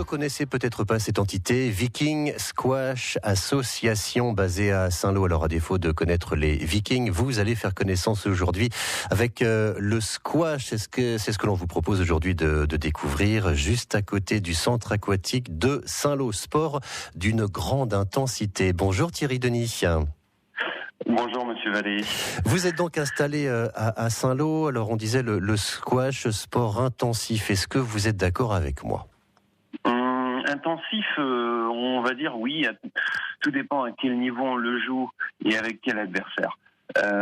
ne connaissez peut-être pas cette entité, Viking Squash Association basée à Saint-Lô. Alors à défaut de connaître les Vikings, vous allez faire connaissance aujourd'hui avec le squash. C'est ce que l'on vous propose aujourd'hui de découvrir juste à côté du centre aquatique de Saint-Lô. Sport d'une grande intensité. Bonjour Thierry Denis. Bonjour Monsieur Vallée. Vous êtes donc installé à Saint-Lô. Alors on disait le squash, sport intensif. Est-ce que vous êtes d'accord avec moi ? Intensif, on va dire oui. Tout dépend à quel niveau on le joue et avec quel adversaire.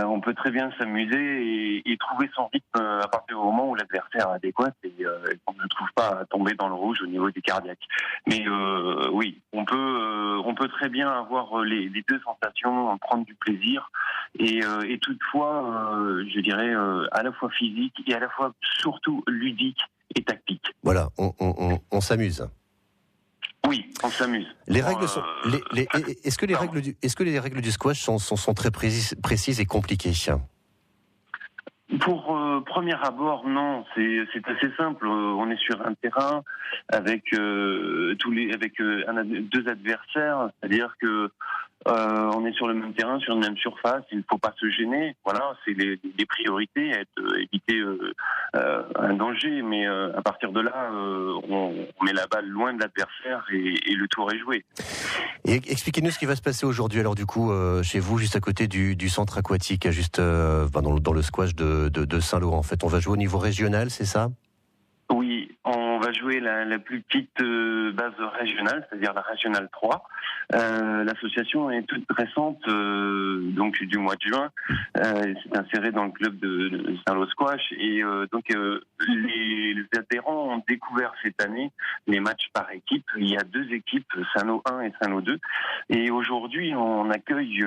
On peut très bien s'amuser et trouver son rythme à partir du moment où l'adversaire est adéquat et qu'on ne trouve pas à tomber dans le rouge au niveau du cardiaque. Mais oui, on peut très bien avoir les deux sensations, prendre du plaisir et toutefois, je dirais, à la fois physique et à la fois surtout ludique et tactique. Voilà, on s'amuse. Oui, on s'amuse. Les règles sont. Est-ce que les règles du squash sont très précises et compliquées ? Pour premier abord, non, c'est assez simple. On est sur un terrain avec deux adversaires, c'est-à-dire que on est sur le même terrain, sur une même surface. Il ne faut pas se gêner. Voilà, c'est les priorités, éviter un danger. Mais à partir de là, on met la balle loin de l'adversaire et le tour est joué. Et expliquez-nous ce qui va se passer aujourd'hui. Alors du coup, chez vous, juste à côté du centre aquatique, juste dans le squash de Saint-Lô. En fait, on va jouer au niveau régional, c'est ça ? Oui, on va jouer la plus petite base régionale, c'est-à-dire la régionale 3. L'association est toute récente, donc du mois de juin. C'est inséré dans le club de Saint-Lô Squash et les adhérents ont découvert cette année les matchs par équipe. Il y a 2 équipes, Saint-Lô 1 et Saint-Lô 2. Et aujourd'hui, on accueille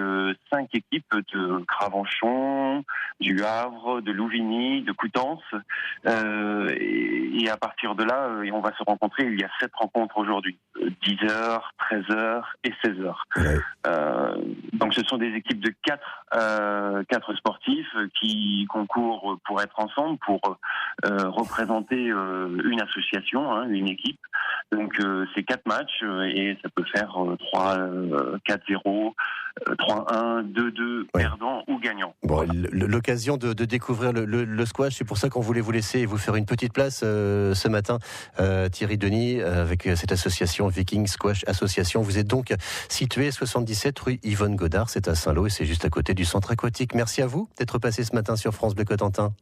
5 équipes de Cravenchon, du Havre, de Louvigny, de Coutances. Et à partir de là, on va se rencontrer. Il y a 7 rencontres aujourd'hui, 10h, 13h et 16h. Ouais. Donc ce sont des équipes de 4 sportifs qui concourent pour être ensemble, pour représenter une association, une équipe. Donc c'est 4 matchs et ça peut faire 3-4-0, 3-1, 2-2, perdant ou gagnant. Bon, voilà. L'occasion de découvrir le squash, c'est pour ça qu'on voulait vous laisser et vous faire une petite place ce matin, Thierry Denis, avec cette association Viking Squash Association. Vous êtes donc situé 77 rue Yvonne Godard, c'est à Saint-Lô et c'est juste à côté du centre aquatique. Merci à vous d'être passé ce matin sur France Bleu Cotentin.